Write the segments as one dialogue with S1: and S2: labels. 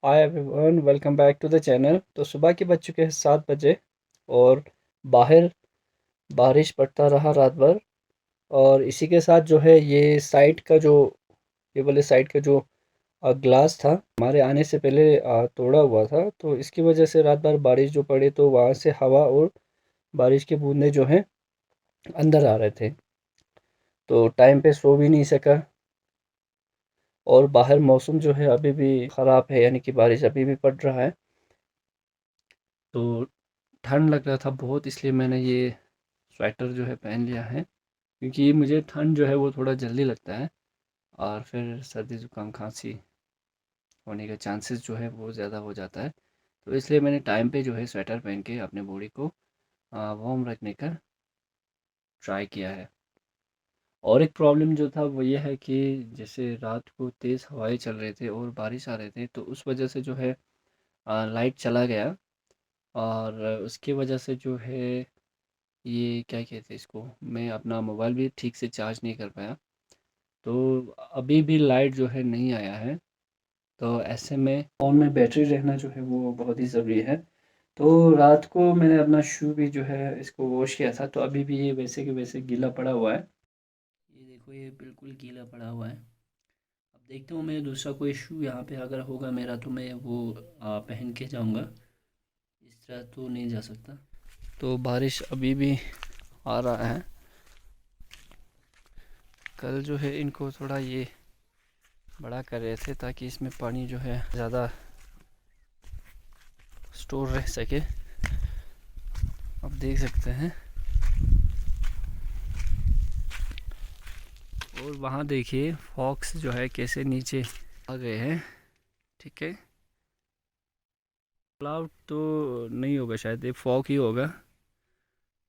S1: Hi everyone, welcome back to the channel. तो सुबह के बज चुके हैं 7 बजे और बाहर बारिश पड़ता रहा रात भर। और इसी के साथ जो है ये वाले साइड का जो ग्लास था हमारे आने से पहले तोड़ा हुआ था। तो इसकी वजह से रात भर बारिश जो पड़ी तो वहाँ से हवा और बारिश की बूंदें जो हैं अंदर आ रहे थे। तो टाइम पे सो भी नहीं सका। और बाहर मौसम जो है अभी भी ख़राब है, यानी कि बारिश अभी भी पड़ रहा है। तो ठंड लग रहा था बहुत, इसलिए मैंने ये स्वेटर जो है पहन लिया है, क्योंकि मुझे ठंड जो है वो थोड़ा जल्दी लगता है और फिर सर्दी ज़ुकाम खांसी होने का चांसेस जो है वो ज़्यादा हो जाता है। तो इसलिए मैंने टाइम पे जो है स्वेटर पहन के अपने बॉडी को वार्म रखने का ट्राई किया है। और एक प्रॉब्लम जो था वो ये है कि जैसे रात को तेज़ हवाएं चल रहे थे और बारिश आ रहे थे, तो उस वजह से जो है लाइट चला गया। और उसकी वजह से जो है ये क्या कहते हैं इसको, मैं अपना मोबाइल भी ठीक से चार्ज नहीं कर पाया। तो अभी भी लाइट जो है नहीं आया है। तो ऐसे में फ़ोन में बैटरी रहना जो है वो बहुत ही ज़रूरी है। तो रात को मैंने अपना शू भी जो है इसको वॉश किया था, तो अभी भी ये वैसे के वैसे गीला पड़ा हुआ है। ये देखो, ये बिल्कुल गीला पड़ा हुआ है। अब देखता हूँ मैं दूसरा कोई शू यहाँ पे अगर होगा मेरा तो मैं वो पहन के जाऊँगा। इस तरह तो नहीं जा सकता। तो बारिश अभी भी आ रहा है। कल जो है इनको थोड़ा ये बड़ा कर रहे थे ताकि इसमें पानी जो है ज़्यादा स्टोर रह सके। अब देख सकते हैं। और वहाँ देखिए फॉक्स जो है कैसे नीचे आ गए हैं। ठीक है, क्लाउड तो नहीं होगा, शायद ये फॉग ही होगा।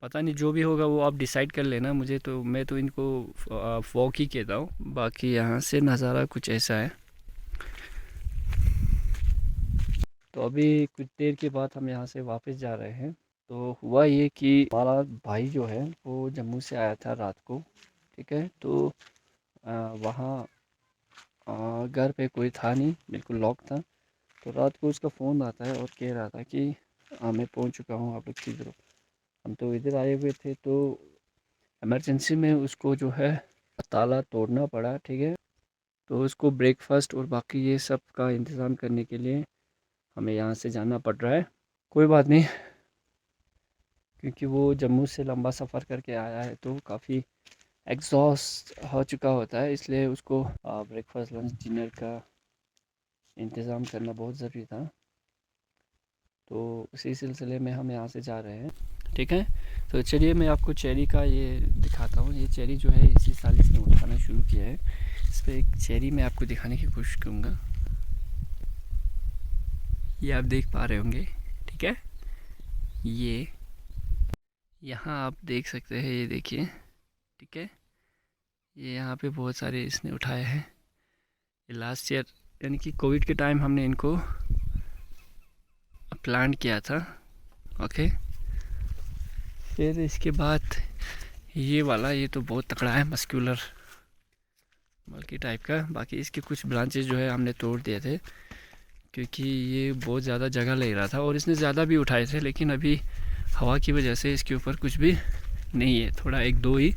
S1: पता नहीं, जो भी होगा वो आप डिसाइड कर लेना। मैं तो इनको फॉग ही कहता हूँ। बाकी यहाँ से नज़ारा कुछ ऐसा है। तो अभी कुछ देर के बाद हम यहाँ से वापस जा रहे हैं। तो हुआ ये कि हमारा भाई जो है वो जम्मू से आया था रात को। ठीक है, तो वहाँ घर पे कोई था नहीं, बिल्कुल लॉक था। तो रात को उसका फ़ोन आता है और कह रहा था कि मैं पहुँच चुका हूँ, आप लोग किधर हो। हम तो इधर आए हुए थे, तो इमरजेंसी में उसको जो है ताला तोड़ना पड़ा। ठीक है, तो उसको ब्रेकफास्ट और बाकी ये सब का इंतज़ाम करने के लिए हमें यहाँ से जाना पड़ रहा है। कोई बात नहीं, क्योंकि वो जम्मू से लंबा सफ़र करके आया है तो काफ़ी एग्जॉस्ट हो चुका होता है, इसलिए उसको ब्रेकफास्ट लंच डिनर का इंतज़ाम करना बहुत ज़रूरी था। तो उसी सिलसिले में हम यहाँ से जा रहे हैं। ठीक है, तो चलिए मैं आपको चेरी का ये दिखाता हूँ। ये चेरी जो है इसी साल इसने उठाना शुरू किया है। इस पर एक चेरी मैं आपको दिखाने की कोशिश करूँगा। ये आप देख पा रहे होंगे। ठीक है, ये यहाँ आप देख सकते हैं, ये देखिए। ठीक है, ये यहाँ पे बहुत सारे इसने उठाए हैं। ये लास्ट ईयर यानी कि कोविड के टाइम हमने इनको प्लांट किया था। ओके, फिर इसके बाद ये वाला, ये तो बहुत तगड़ा है, मस्कुलर मल्की टाइप का। बाकी इसके कुछ ब्रांचेस जो है हमने तोड़ दिए थे, क्योंकि ये बहुत ज़्यादा जगह ले रहा था और इसने ज़्यादा भी उठाए थे, लेकिन अभी हवा की वजह से इसके ऊपर कुछ भी नहीं है, थोड़ा एक दो ही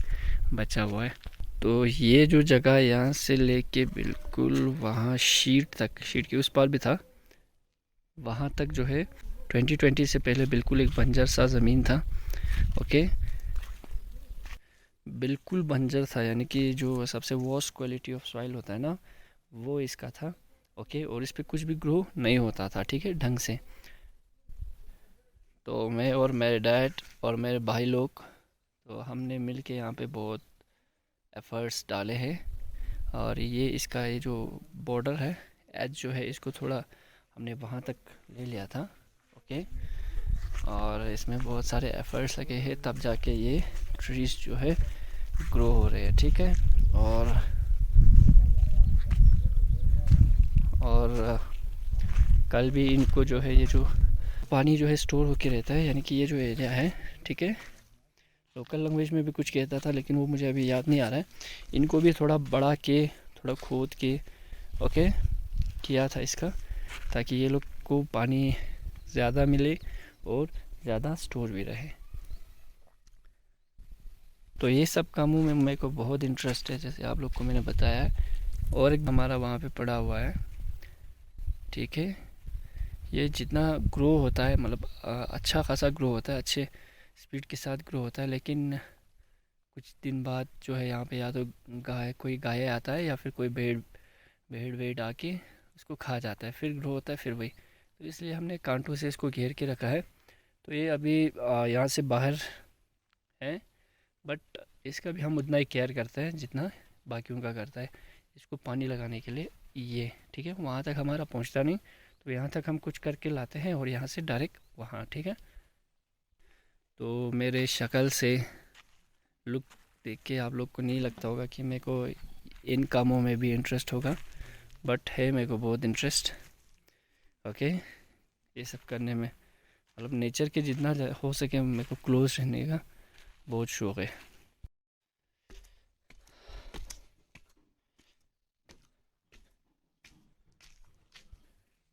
S1: बचा हुआ है। तो ये जो जगह यहाँ से लेके बिल्कुल वहाँ शीट तक, शीट के उस पार भी था, वहाँ तक जो है 2020 से पहले बिल्कुल एक बंजर सा ज़मीन था। ओके, बिल्कुल बंजर था, यानी कि जो सबसे वर्स्ट क्वालिटी ऑफ सॉइल होता है ना, वो इसका था। ओके, और इस पर कुछ भी ग्रो नहीं होता था, ठीक है, ढंग से। तो मैं और मेरे डैड और मेरे भाई लोग, तो हमने मिल के यहाँ पे बहुत एफ़र्ट्स डाले हैं। और ये इसका ये जो बॉर्डर है, एज जो है, इसको थोड़ा हमने वहाँ तक ले लिया था। ओके, और इसमें बहुत सारे एफ़र्ट्स लगे हैं, तब जाके ये ट्रीज़ जो है ग्रो हो रहे हैं। ठीक है, और कल भी इनको जो है, ये जो पानी जो है स्टोर होके रहता है, यानी कि ये जो एरिया है, ठीक है, लोकल लैंग्वेज में भी कुछ कहता था लेकिन वो मुझे अभी याद नहीं आ रहा है। इनको भी थोड़ा बड़ा के, थोड़ा खोद के, ओके, किया था इसका, ताकि ये लोग को पानी ज़्यादा मिले और ज़्यादा स्टोर भी रहे। तो ये सब कामों में मेरे को बहुत इंटरेस्ट है, जैसे आप लोग को मैंने बताया है। और एक हमारा वहाँ पे पड़ा हुआ है, ठीक है। ये जितना ग्रो होता है, मतलब अच्छा खासा ग्रो होता है, अच्छे स्पीड के साथ ग्रो होता है, लेकिन कुछ दिन बाद जो है यहाँ पे या तो कोई गाय आता है या फिर कोई भेड़ भेड़ वेड़ आके उसको खा जाता है, फिर ग्रो होता है फिर वही। तो इसलिए हमने कांटों से इसको घेर के रखा है। तो ये अभी यहाँ से बाहर है, बट इसका भी हम उतना ही केयर करते हैं जितना बाकियों का करता है। इसको पानी लगाने के लिए ये ठीक है, वहाँ तक हमारा पहुँचता नहीं, तो यहाँ तक हम कुछ करके लाते हैं और यहाँ से डायरेक्ट वहाँ, ठीक है। तो मेरे शक्ल से लुक देख के आप लोग को नहीं लगता होगा कि मेरे को इन कामों में भी इंटरेस्ट होगा, बट है मेरे को बहुत इंटरेस्ट। ओके, ये सब करने में, मतलब नेचर के जितना हो सके मेरे को क्लोज रहने का बहुत शौक़ है।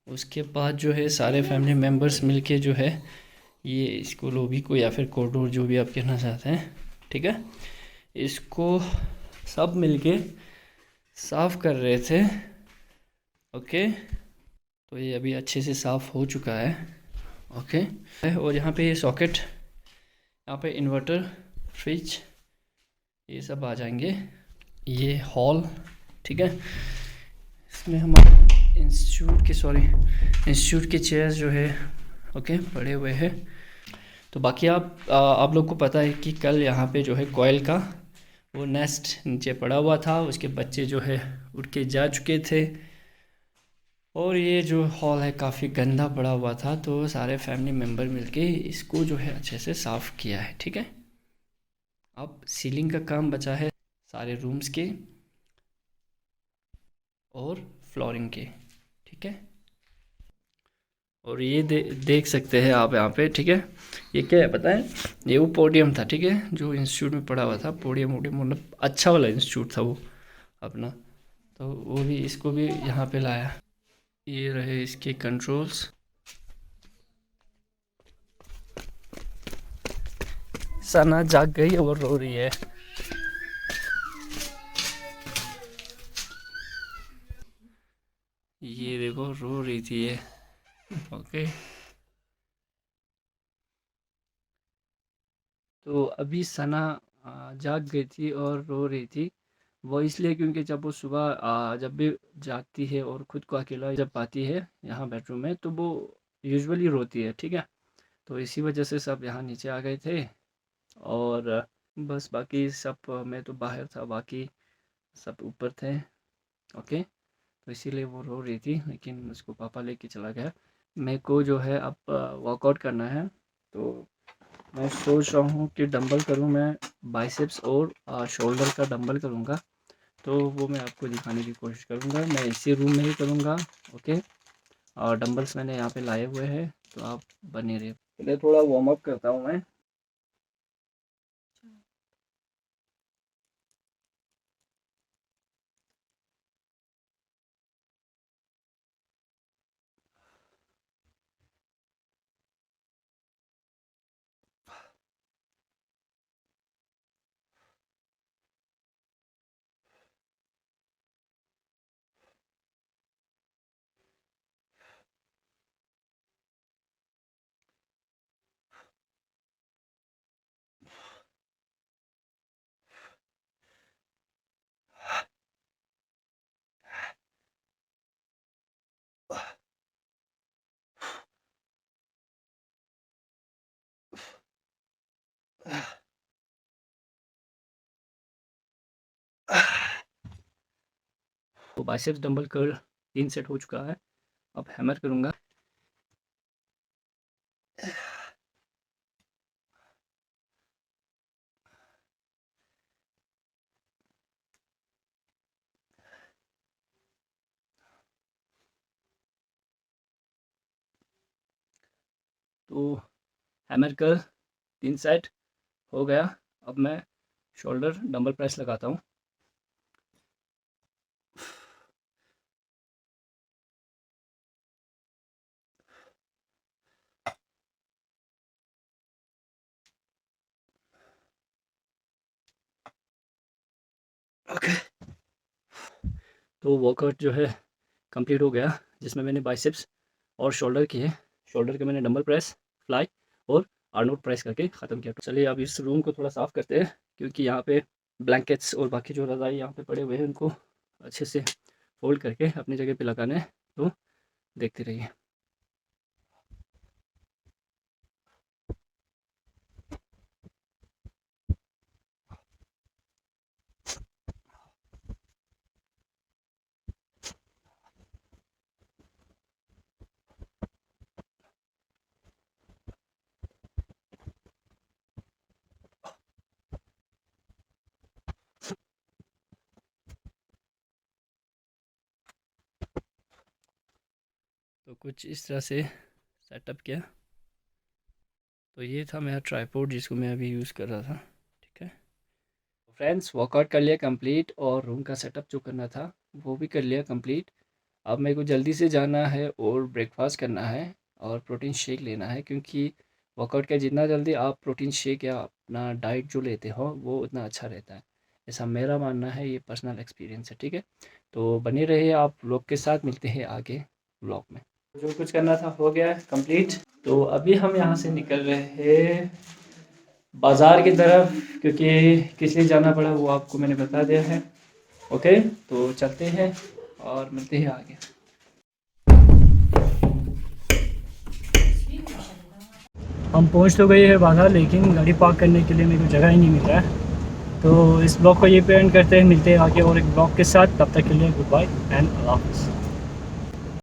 S1: उसके बाद जो है सारे फैमिली मेम्बर्स मिलके जो है ये इसको लोबी को या फिर कॉरिडोर जो भी आप कहना चाहते हैं, ठीक है, इसको सब मिलके साफ़ कर रहे थे। ओके, तो ये अभी अच्छे से साफ़ हो चुका है। ओके, और यहाँ पे ये सॉकेट, यहाँ पे इन्वर्टर, फ्रिज, ये सब आ जाएंगे। ये हॉल, ठीक है, इसमें हमारे इंस्टीट्यूट के चेयर्स जो है ओके पड़े हुए हैं। तो बाकी आप लोग को पता है कि कल यहाँ पे जो है कोयल का वो नेस्ट नीचे पड़ा हुआ था, उसके बच्चे जो है उड़ के जा चुके थे। और ये जो हॉल है काफ़ी गंदा पड़ा हुआ था, तो सारे फैमिली मेम्बर मिलके इसको जो है अच्छे से साफ़ किया है, ठीक है। अब सीलिंग का काम बचा है सारे रूम्स के और फ्लोरिंग के, ठीक है। और ये देख सकते हैं आप यहाँ पे, ठीक है। ये क्या है पता है, ये वो पोडियम था, ठीक है, जो इंस्टीट्यूट में पढ़ा हुआ था। पोडियम मतलब अच्छा वाला इंस्टीट्यूट था वो अपना, तो वो भी इसको भी यहाँ पे लाया। ये रहे इसके कंट्रोल्स। सना जाग गई और रो रही है। ये देखो रो रही थी ये। ओके, तो अभी सना जाग गई थी और रो रही थी। वो इसलिए क्योंकि जब वो सुबह जब भी जागती है और ख़ुद को अकेला जब पाती है यहाँ बेडरूम में, तो वो यूजुअली रोती है, ठीक है। तो इसी वजह से सब यहाँ नीचे आ गए थे। और बस बाकी सब, मैं तो बाहर था, बाकी सब ऊपर थे। ओके, तो इसीलिए वो रो रही थी, लेकिन उसको पापा लेके चला गया। मेरे को जो है अब वर्कआउट करना है, तो मैं सोच रहा हूँ कि डंबल करूँ मैं, बाइसेप्स और शोल्डर का डंबल करूँगा। तो वो मैं आपको दिखाने की कोशिश करूँगा, मैं इसी रूम में ही करूँगा। ओके, और डंबल्स मैंने यहाँ पे लाए हुए हैं, तो आप बने रहिए। पहले थोड़ा वार्म अप करता हूँ मैं। तो बाइसेप्स डंबल कर 3 सेट हो चुका है, अब हैमर करूँगा। तो हैमर कर 3 सेट हो गया। अब मैं शोल्डर डंबल प्रेस लगाता हूँ। तो वर्कआउट जो है कंप्लीट हो गया, जिसमें मैंने बाइसेप्स और शोल्डर किए। शोल्डर के मैंने डंबल प्रेस, फ्लाई और आर्नोल्ड प्रेस करके ख़त्म किया। चलिए अब इस रूम को थोड़ा साफ़ करते हैं, क्योंकि यहाँ पे ब्लैंकेट्स और बाकी जो रज़ाई यहाँ पे पड़े हुए हैं उनको अच्छे से फोल्ड करके अपनी जगह पे लगाना है। तो देखते रहिए। तो कुछ इस तरह से सेटअप किया। तो ये था मेरा ट्राइपॉड जिसको मैं अभी यूज़ कर रहा था। ठीक है फ्रेंड्स, वर्कआउट कर लिया कंप्लीट और रूम का सेटअप जो करना था वो भी कर लिया कंप्लीट। अब मेरे को जल्दी से जाना है और ब्रेकफास्ट करना है और प्रोटीन शेक लेना है, क्योंकि वर्कआउट के जितना जल्दी आप प्रोटीन शेक या अपना डाइट जो लेते हो वो उतना अच्छा रहता है, ऐसा मेरा मानना है। ये पर्सनल एक्सपीरियंस है। ठीक है, तो बने रहिए आप लोग के साथ, मिलते हैं आगे व्लॉग में। जो कुछ करना था हो गया है कंप्लीट। तो अभी हम यहाँ से निकल रहे हैं बाज़ार की तरफ, क्योंकि किस लिए जाना पड़ा वो आपको मैंने बता दिया है। ओके, तो चलते हैं और मिलते हैं आगे। हम पहुंच तो गए हैं बाज़ार, लेकिन गाड़ी पार्क करने के लिए मेरे को जगह ही नहीं मिल रहा है। तो इस ब्लॉग को ये पे एंड करते हैं, मिलते हैं आगे और एक ब्लॉग के साथ। तब तक के लिए गुड बाय एंड अल्लाह हाफ़िज़।